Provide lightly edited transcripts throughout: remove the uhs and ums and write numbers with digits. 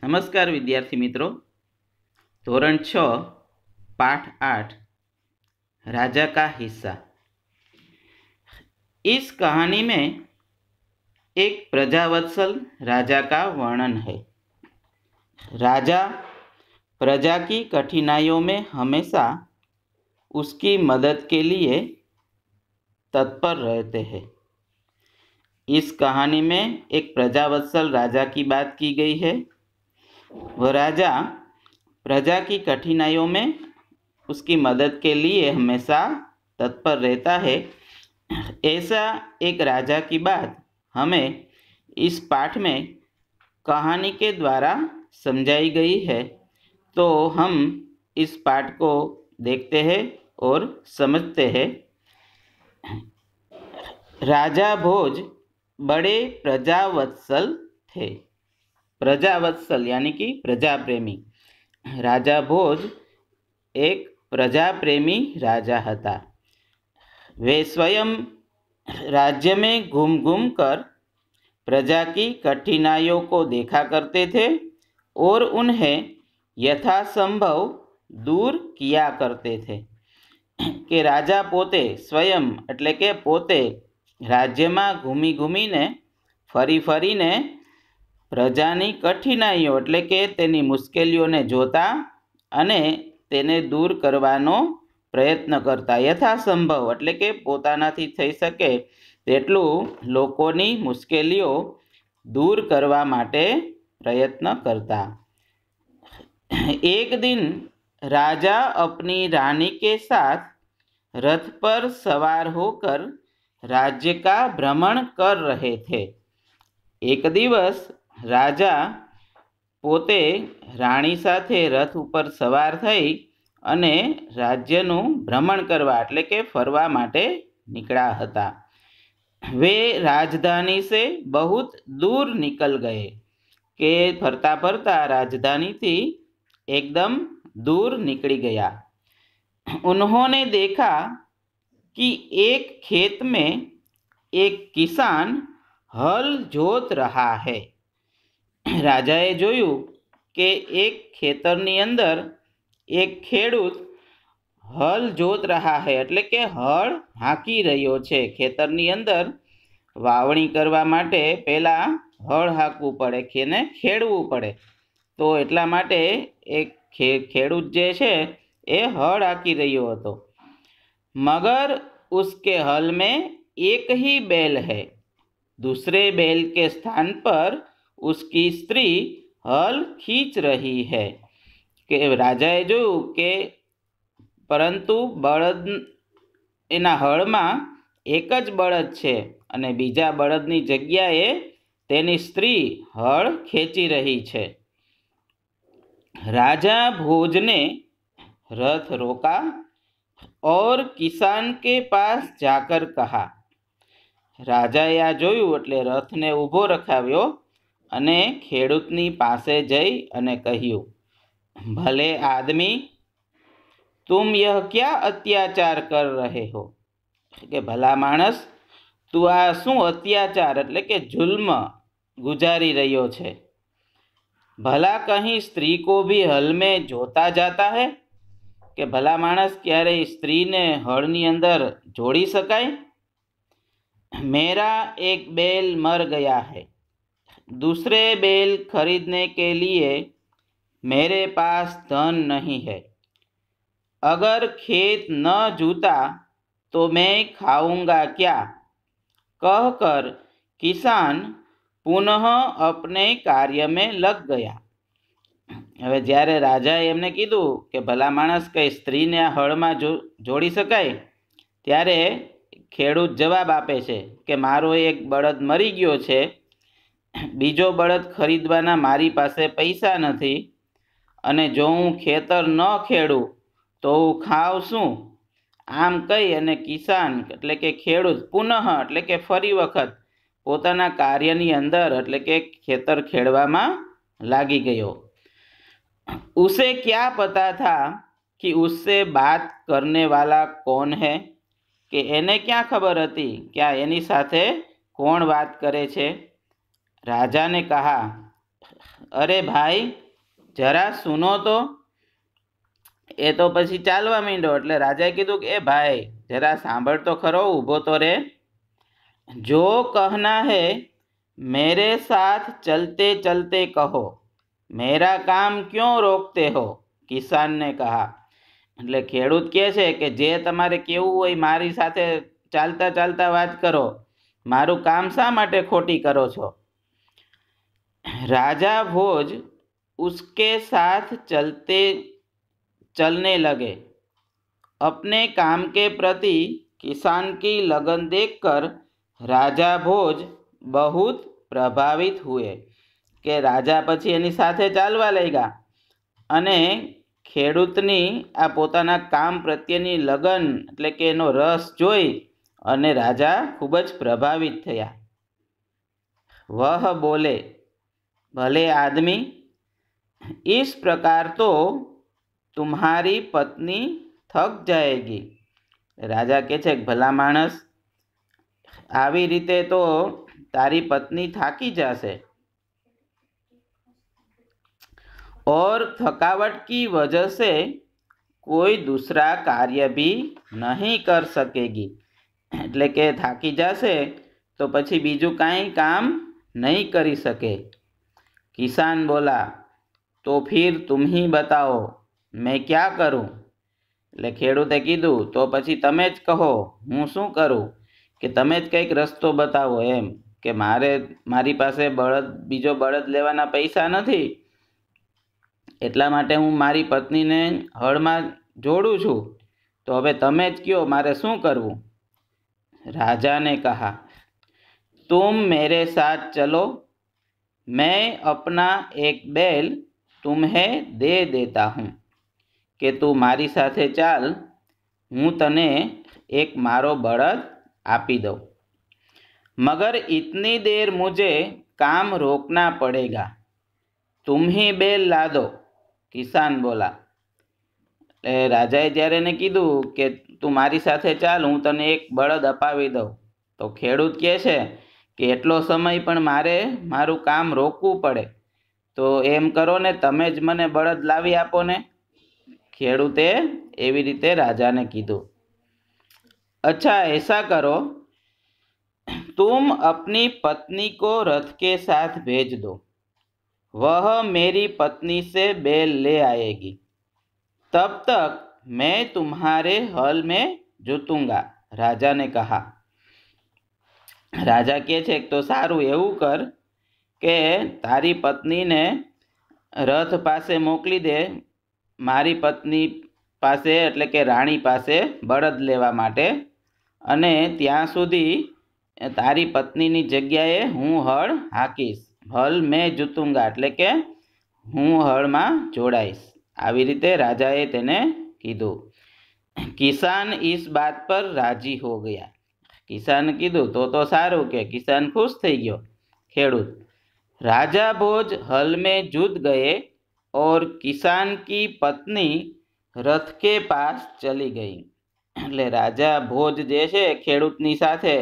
नमस्कार विद्यार्थी मित्रों। धोरण 6 पाठ 8 राजा का हिस्सा। इस कहानी में एक प्रजावत्सल राजा का वर्णन है। राजा प्रजा की कठिनाइयों में हमेशा उसकी मदद के लिए तत्पर रहते हैं। इस कहानी में एक प्रजावत्सल राजा की बात की गई है। वह राजा प्रजा की कठिनाइयों में उसकी मदद के लिए हमेशा तत्पर रहता है। ऐसा एक राजा की बात हमें इस पाठ में कहानी के द्वारा समझाई गई है। तो हम इस पाठ को देखते हैं और समझते हैं। राजा भोज बड़े प्रजावत्सल थे। प्रजावत्सल यानी कि प्रजा प्रेमी। राजा भोज एक प्रजा प्रेमी राजा था। वे स्वयं राज्य में घूम घूम कर प्रजा की कठिनाइयों को देखा करते थे और उन्हें यथासंभव दूर किया करते थे। कि राजा पोते स्वयं એટલે કે પોતે રાજ્યમાં ઘૂમી ઘૂમીને ફરી ફરીને પ્રજાની કઠિનાઈઓ એટલે કે તેની મુશ્કેલીઓને જોતા અને તેને દૂર કરવાનો પ્રયત્ન કરતા। યથાસંભવ એટલે કે પોતાનાથી થઈ શકે તેટલું લોકોની મુશ્કેલીઓ दूर करवा माटे प्रयत्न करता। एक दिन राजा अपनी रानी के साथ रथ पर सवार होकर राज्य का भ्रमण कर रहे थे। एक दिवस राजा पोते राणी साथे रथ पर सवार थई अने राज्यनु भ्रमण करवा एटले के फरवा माटे निकळ्या हता। वे राजधानी से बहुत दूर निकल गए के फरता फरता राजधानी थी एकदम दूर निकली गया। उन्होंने देखा कि एक खेत में एक किसान हल जोत रहा है। राजाए जोयु के एक खेतरनी अंदर एक खेडूत हल जोत रहा है एटले के हल हांकी रह्यो छे। खेतरनी अंदर वावणी करवा माटे पहेला हल हांकवू पड़े, खेने खेडवू पड़े। तो एटला माटे एक खेडूत जे छे ए हल हांकी रह्यो हतो। मगर उसके हल में एक ही बैल है। दूसरे बैल के स्थान पर उसकी स्त्री हल खींच रही है। के राजाए जोयुं के परंतु बळद एना हळमां एक ज बळद छे अने बीजा बळदनी जग्याए तेनी स्त्री हळ खेंची रही छे। राजा भोज ने रथ रोका और किसान के पास जाकर कहा। राजाए आ जोयुं एटले रथ ने ऊभो रखाव्यो अने खेडूतनी पासे जई अने कह्युं, भले आदमी, तुम यह क्या अत्याचार कर रहे हो? के भला माणस, तू आ शू अत्याचार एटले के जुल्म गुजारी रह्यो छे? भला कहीं स्त्री को भी हल में जोता जाता है? के भला माणस क्यारे स्त्री ने हळनी अंदर जोड़ी शकाय? मेरा एक बैल मर गया है। दूसरे बैल खरीदने के लिए मेरे पास धन नहीं है। अगर खेत न जूता तो मैं खाऊंगा क्या? कहकर किसान पुनः अपने कार्य में लग गया। हवे ज्यारे राजाए एमने कीधुं के भला माणस कई स्त्री ने हळमां जोड़ी शकाय त्यारे खेडूत जवाब आपे छे के मारो एक बळद मरी गयो छे, बीजो बळद खरीदवाना मारी पासे पैसा नथी अने जो हूँ खेतर न खेडूं तो हूँ खाव शू? आम कही अने किसान एटले के खेडूत पुनः एटले के फरी वखत पोताना कार्यनी अंदर एटले के खेतर खेडवामां लागी गयो। उसे क्या पता था कि उससे बात करने वाला कौन है? के एने क्या खबर हती क्या एनी साथे कोण बात करे छे? राजा ने कहा, अरे भाई जरा सुनो तो। એ તો પછી ચાલવા માંડ્યો એટલે રાજાએ કીધું કે એ ભાઈ જરા સાંભળ તો ખરો, ઊભો તો રે। જો કહના હે मेरे साथ चलते चलते कहो, मेरा काम क्यों रोकते हो, किसान ने कहा। એટલે ખેડૂત કહે છે કે જે તમારે કેવું હોય મારી સાથે ચાલતા ચાલતા વાત કરો, મારું કામ શા માટે ખોટી કરો છો। राजा भोज उसके साथ चलने लगे। अपने काम के प्रति किसान की लगन देखकर राजा भोज बहुत प्रभावित हुए કે રાજા પછી એની સાથે ચાલવા લાગ્યા અને ખેડૂતની આ પોતાના કામ પ્રત્યેની લગન એટલે કે એનો રસ જોઈ અને રાજા ખૂબ જ પ્રભાવિત થયા। वह बोले, भले आदमी, इस प्रकार तो तुम्हारी पत्नी थक जाएगी। राजा कहे छे भला माणस, आवी रीते तो तारी पत्नी थाकी जासे और थकावट की वजह से कोई दूसरा कार्य भी नहीं कर सकेगी। એટલે કે થાકી જશે તો પછી બીજું કાંઈ કામ नहीं करी सके। किसान बोला, तो फिर तुम ही बताओ मैं क्या करूं। એટલે ખેડૂતે કીધું તો પછી તમે જ કહો હું શું કરું, કે તમે જ કંઈક રસ્તો બતાવો એમ, કે મારી પાસે બીજો બળદ લેવાના પૈસા નથી, એટલા માટે હું મારી પત્નીને હળમાં જોડું છું, તો હવે તમે જ કહો મારે શું કરવું। राजा ने कहा, तुम मेरे साथ चलो, मैं अपना एक बैल तुम्हें दे देता हूँ, કે તું મારી સાથે ચાલ, હું તને એક મારો બળદ આપી દઉં, मगर इतनी देर मुझे काम रोकना पड़ेगा, तुम ही बैल ला दो। किसान बोला। રાજાએ જ્યારે એને કીધું કે તું મારી સાથે ચાલ, હું તને એક બળદ અપાવી દઉં, તો ખેડૂત કહે છે કે એટલો સમય પણ મારે મારું કામ રોકવું પડે, તો એમ કરો ને તમે જ મને બળદ લાવી આપો ને। ખેડૂતે એવી રીતે રાજાને કીધું। अच्छा ऐसा करो, तुम अपनी पत्नी को रथ के साथ भेज दो, वह मेरी पत्नी से बैल ले आएगी, तब तक मैं तुम्हारे हल में जोतूंगा। राजा ने कहा। राजा कहे छे तो सारू एवं कर के तारी पत्नी ने रथ पासे मोकली दे, मारी पत्नी पासे एटले के राणी पासे बळद लेवा माटे, अने त्यां सुधी तारी पत्नीनी जग्याए हूँ हळ हाकीश, हल में जोतूंगा एटले के हूँ हळमां जोड़ाईश। આવી રીતે રાજાએ તેને કીધું। કિસાન इस बात पर राजी हो गया। કિસાને કીધું તો સારું, કે કિસાન ખુશ થઈ ગયો। ખેડૂત, राजा भोज हल में जुट गए और किसान की पत्नी रथ के पास चली गई। એટલે રાજા ભોજ જે છે ખેડૂતની સાથે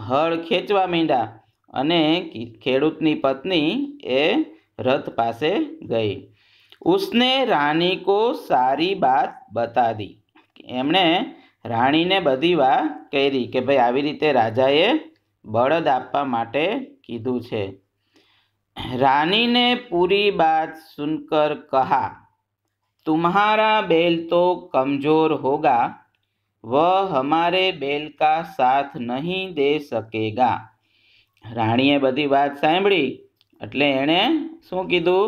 હળ ખેંચવા માંડ્યા અને ખેડૂતની પત્ની એ રથ પાસે ગઈ। उसने रानी को सारी बात बता दी। एमणे राणी ने बधी वात कही कि भाई आवी रीते राजाए बळद आपवा माटे कीधुं छे। रानी ने पूरी बात सुनकर कहा, तुम्हारा बैल तो कमजोर होगा, वह हमारे बैल का साथ नहीं दे सकेगा। राणीए बधी बात सांभळी એટલે एणे शुं कीधुं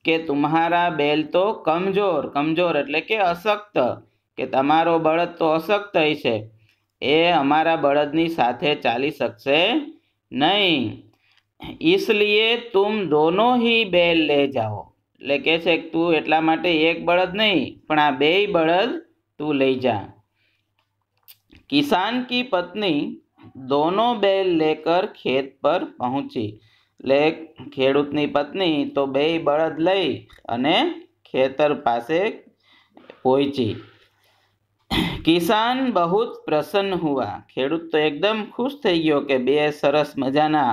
કે तुम्हारा बैल तो कमजोर, कमजोर એટલે કે અશક્ત, કે તમારો બળદ તો અશક્ત છે, એ અમારા બળદની સાથે ચાલી શકશે નહીં, इसलिए तुम दोनों ही बैल ले जाओ। એટલે કે છે કે તું એટલા માટે એક બળદ નહીં પણ આ બેય બળદ તું લઈ જા। किसान की पत्नी दोनों बैल लेकर खेत पर पहुंची। એટલે ખેડૂતની પત્ની તો બે બળદ લઈ અને ખેતર પાસે પહોંચી। કિસાન बहुत प्रसन्न हुआ। ખેડૂત તો એકદમ ખુશ થઈ ગયો કે બે સરસ મજાના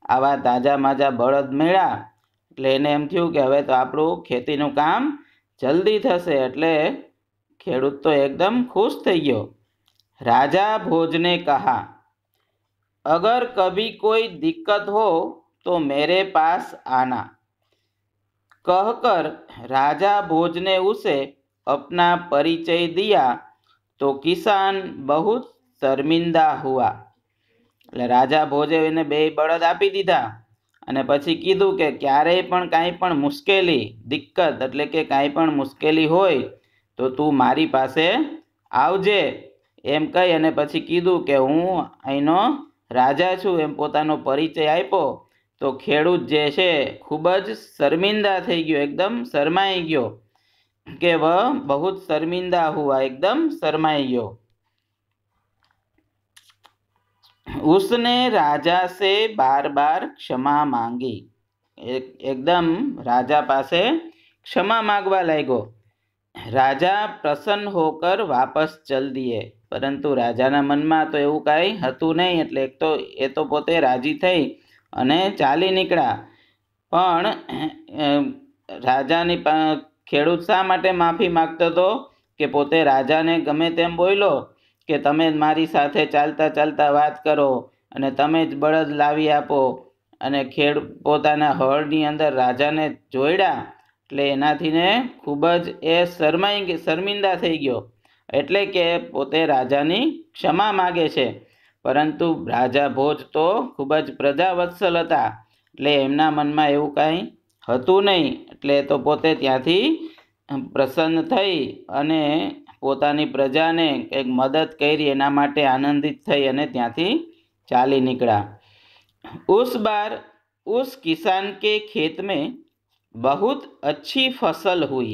આવા તાજા માજા બળદ મળ્યા, એટલે એને એમ થયું કે હવે તો આપણું ખેતીનું કામ જલ્દી થશે, એટલે ખેડૂત તો એકદમ ખુશ થઈ ગયો। राजा भोज ने कहा, अगर कभी कोई दिक्कत हो तो मेरे पास आना। कहकर राजा भोज ने उसे अपना परिचय दिया तो किसान बहुत शर्मिंदा हुआ। એટલે રાજા ભોજે એને બે બળદ આપી દીધા અને પછી કીધું કે ક્યારેય પણ કાંઈ પણ મુશ્કેલી, દિક્કત એટલે કે કાંઈ પણ મુશ્કેલી હોય તો તું મારી પાસે આવજે એમ કહી અને પછી કીધું કે હું અહીંનો રાજા છું એમ પોતાનો પરિચય આપ્યો। તો ખેડૂત જે છે ખૂબ જ શર્મિંદા થઈ ગયો, એકદમ શરમાઈ ગયો કે વહ બહુત શર્મિંદા હુઆ, एकदम शर्माई गयो। उसने राजा से बार बार क्षमा मांगी। एकदम राजा पासे क्षमा मांगवा लागो। राजा प्रसन्न होकर वापस चल दिए, परंतु राजाना मनमा तो एवं कांई हतुं नहीं, एटले एक तो ए तो पोते राजी थई अने चाली निकळ्या। पण राजानी खेडूत शा माटे माफी मागतो तो के पोते राजाने गमे तेम बोल्यो के तमे मारी साथे चालता चालता वात करो अने तमे ज बळद लावी आपो अने पोताना हळनी अंदर राजाने जोड्या, એટલે એનાથીને ખૂબ જ એ શર્મિંદા થઈ ગયો, એટલે કે પોતે રાજાની ક્ષમા માગે છે। પરંતુ રાજા ભોજ તો ખૂબ જ પ્રજાવત્સલ હતા, એટલે એમના મનમાં એવું કાંઈ હતું નહીં, એટલે તો પોતે ત્યાંથી પ્રસન્ન થઈ અને પોતાની પ્રજાને એક મદદ કરી એના માટે આનંદિત થઈ અને ત્યાંથી ચાલી નીકળ્યા। उस बार उस किसान के खेत में बहुत अच्छी फसल हुई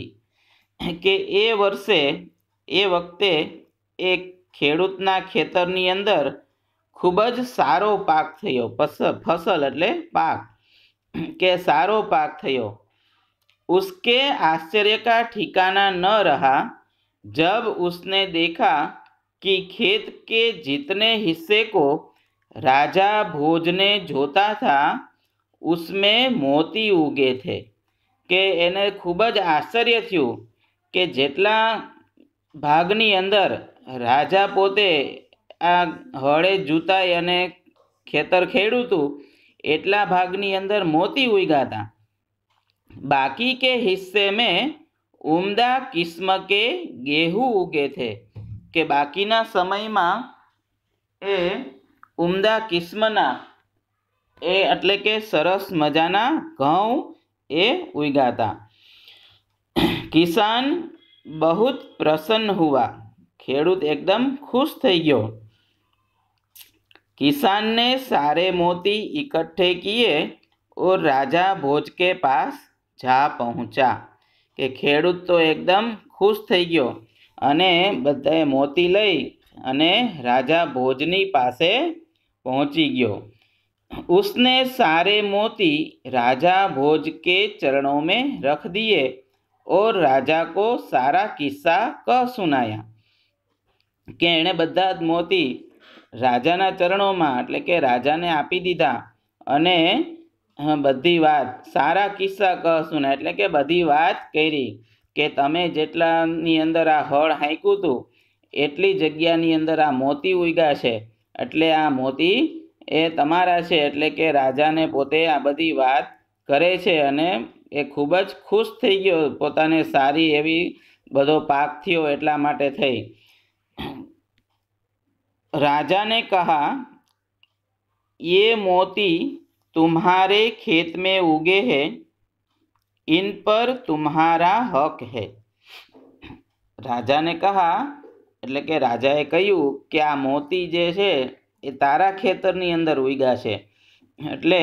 કે એ વર્ષે એ વખતે એક ખેડૂતના ખેતરની અંદર ખૂબ જ સારો પાક થયો। फसल એટલે પાક, કે સારો પાક થયો। उसके आश्चर्य का ठिकाना न रहा जब उसने देखा कि खेत के जितने हिस्से को राजा भोज ने जोता था उसमें मोती उगे थे। કે એને ખૂબ જ આશ્ચર્ય થયું કે જેટલા ભાગની અંદર રાજા પોતે આ હળે જૂતાઈ અને ખેતર ખેડ્યું હતું એટલા ભાગની અંદર મોતી ઉગ્યા હતા। बाकी के हिस्से में उम्दा किस्म के गेहूं उगे थे કે બાકીના સમયમાં એ ઉમ્દા કિસ્મના એ એટલે કે સરસ મજાના ઘઉં ए उगा था। किसान बहुत प्रसन्न हुआ, खेडूत एकदम खुश थई गयो। किसान ने सारे मोती इकट्ठे किए और राजा भोज के पास जा पहुंचा। के खेडूत तो एकदम खुश थई गयो अने बधाए मोती लई अने राजा भोजनी पासे पहुंची गयो। उसने सारे मोती राजा भोज के चरणों में रख दिए और राजा को सारा किस्सा कह सुनाया। के एणे बधा मोती राजाना चरणों में एटले के राजाने आपी दीधा अने बधी वात सारा किस्सा कह सुनाया, एटले के बधी वात करी के तमे जेटलानी अंदर आ हळ हांक्युं हतुं एटली जग्यानी अंदर आ मोती उग्या छे, एटले आ मोती ए तमारा छे। एटले के राजाने पोते आ बधी वात करे छे अने ए खूब ज खुश थई गयो, पोताने सारी एवी बधो पाक थयो एटला माटे थई। राजा ने कहा, ये मोती तुम्हारे खेत में उगे हैं, इन पर तुम्हारा हक है। राजा ने कहा एटले के राजाए कह्युं के आ मोती जे छे ए तारा खेतरनी अंदर उग्या छे, एटले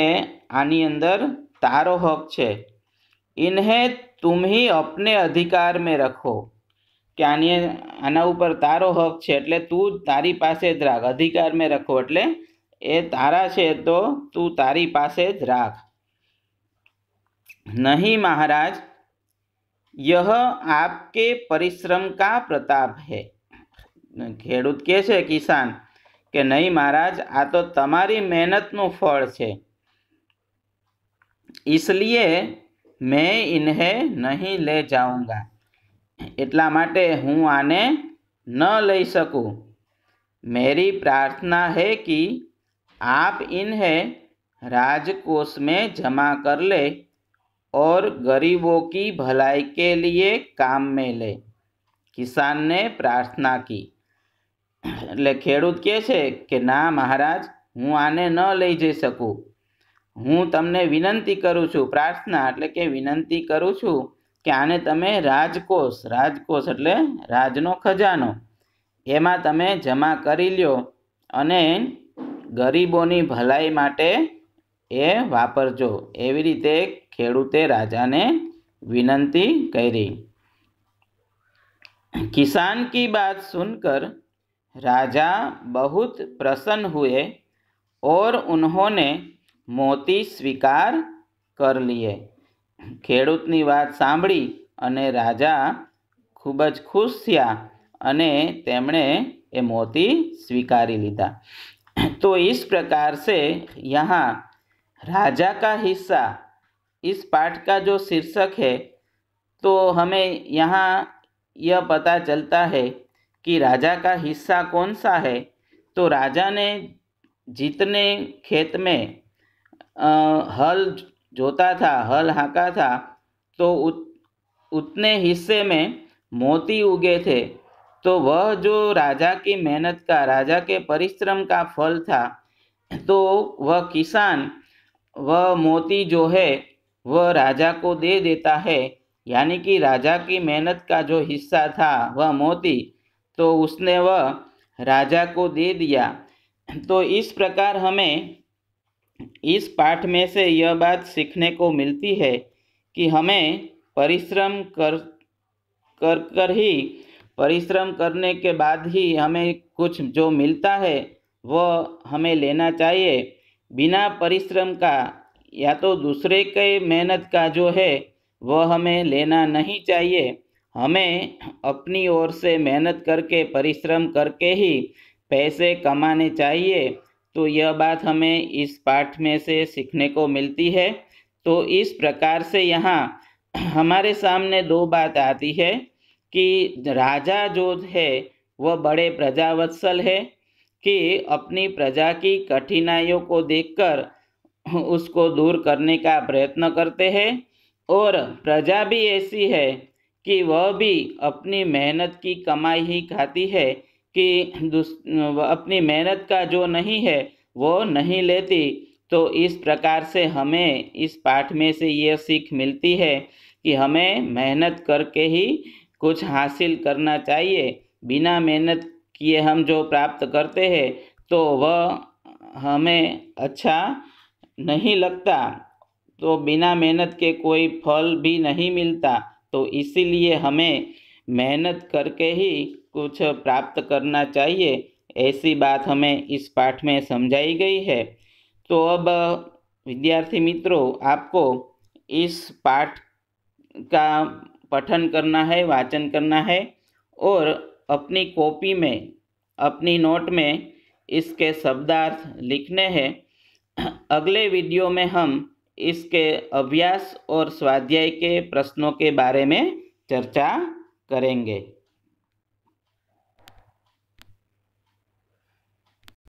आनी अंदर तारो हक छे। इन्हें तुम ही अपने अधिकार में रखो, के आना ऊपर तारो हक छे एटले तू तारी पासे ज राख, अधिकार में रखो एटले ए तारा छे तो तू तारी पासे ज राख। नहीं महाराज, यह आपके परिश्रम का प्रताप है। खेडूत कहे छे किसान के नहीं महाराज, आ तो तमारी मेहनतनु फल छे, इसलिए मैं इन्हें नहीं ले जाऊंगा। એટલા માટે હું આને ન લઈ શકું। मेरी प्रार्थना है कि आप इन्हें राजकोष में जमा कर ले और गरीबों की भलाई के लिए काम में ले। किसान ने प्रार्थना की। એટલે ખેડૂત કહે છે કે ના મહારાજ, હું આને ન લઈ જઈ શકું। હું તમને વિનંતી કરું છું, પ્રાર્થના એટલે કે વિનંતી કરું છું કે આને તમે રાજકોષ એટલે રાજનો ખજાનો, એમાં તમે જમા કરી લ્યો અને ગરીબોની ભલાઈ માટે એ વાપરજો। એવી રીતે ખેડૂતે રાજાને વિનંતી કરી। किसान की बात सुनकर राजा बहुत प्रसन्न हुए और उन्होंने मोती स्वीकार कर लिए। ખેડૂતની વાત સાંભળી અને રાજા ખૂબ જ ખુશ થયા અને તેમણે એ મોતી સ્વીકારી લીધા। तो इस प्रकार से यहाँ राजा का हिस्सा, इस पाठ का जो शीर्षक है, तो हमें यहाँ यह पता चलता है कि राजा का हिस्सा कौन सा है। तो राजा ने जितने खेत में हल जोता था, हल हाँका था, तो उतने हिस्से में मोती उगे थे। तो वह जो राजा की मेहनत का, राजा के परिश्रम का फल था, तो वह किसान वह मोती जो है वह राजा को दे देता है। यानी कि राजा की मेहनत का जो हिस्सा था वह मोती, तो उसने वह राजा को दे दिया। तो इस प्रकार हमें इस पाठ में से यह बात सीखने को मिलती है कि हमें परिश्रम परिश्रम करने के बाद ही हमें कुछ जो मिलता है वह हमें लेना चाहिए। बिना परिश्रम का या तो दूसरे के मेहनत का जो है वह हमें लेना नहीं चाहिए। हमें अपनी ओर से मेहनत करके, परिश्रम करके ही पैसे कमाने चाहिए। तो यह बात हमें इस पाठ में से सीखने को मिलती है। तो इस प्रकार से यहाँ हमारे सामने दो बात आती है कि राजा जो है वह बड़े प्रजावत्सल है, कि अपनी प्रजा की कठिनाइयों को देखकर उसको दूर करने का प्रयत्न करते हैं। और प्रजा भी ऐसी है कि वह भी अपनी मेहनत की कमाई ही खाती है, कि अपनी मेहनत का जो नहीं है वो नहीं लेती। तो इस प्रकार से हमें इस पाठ में से ये सीख मिलती है कि हमें मेहनत करके ही कुछ हासिल करना चाहिए। बिना मेहनत किए हम जो प्राप्त करते हैं तो वह हमें अच्छा नहीं लगता। तो बिना मेहनत के कोई फल भी नहीं मिलता। तो इसीलिए हमें मेहनत करके ही कुछ प्राप्त करना चाहिए। ऐसी बात हमें इस पाठ में समझाई गई है। तो अब विद्यार्थी मित्रों, आपको इस पाठ का पठन करना है, वाचन करना है और अपनी कॉपी में, अपनी नोट में इसके शब्दार्थ लिखने हैं। अगले वीडियो में हम इसके अभ्यास और स्वाध्याय के प्रश्नों के बारे में चर्चा करेंगे।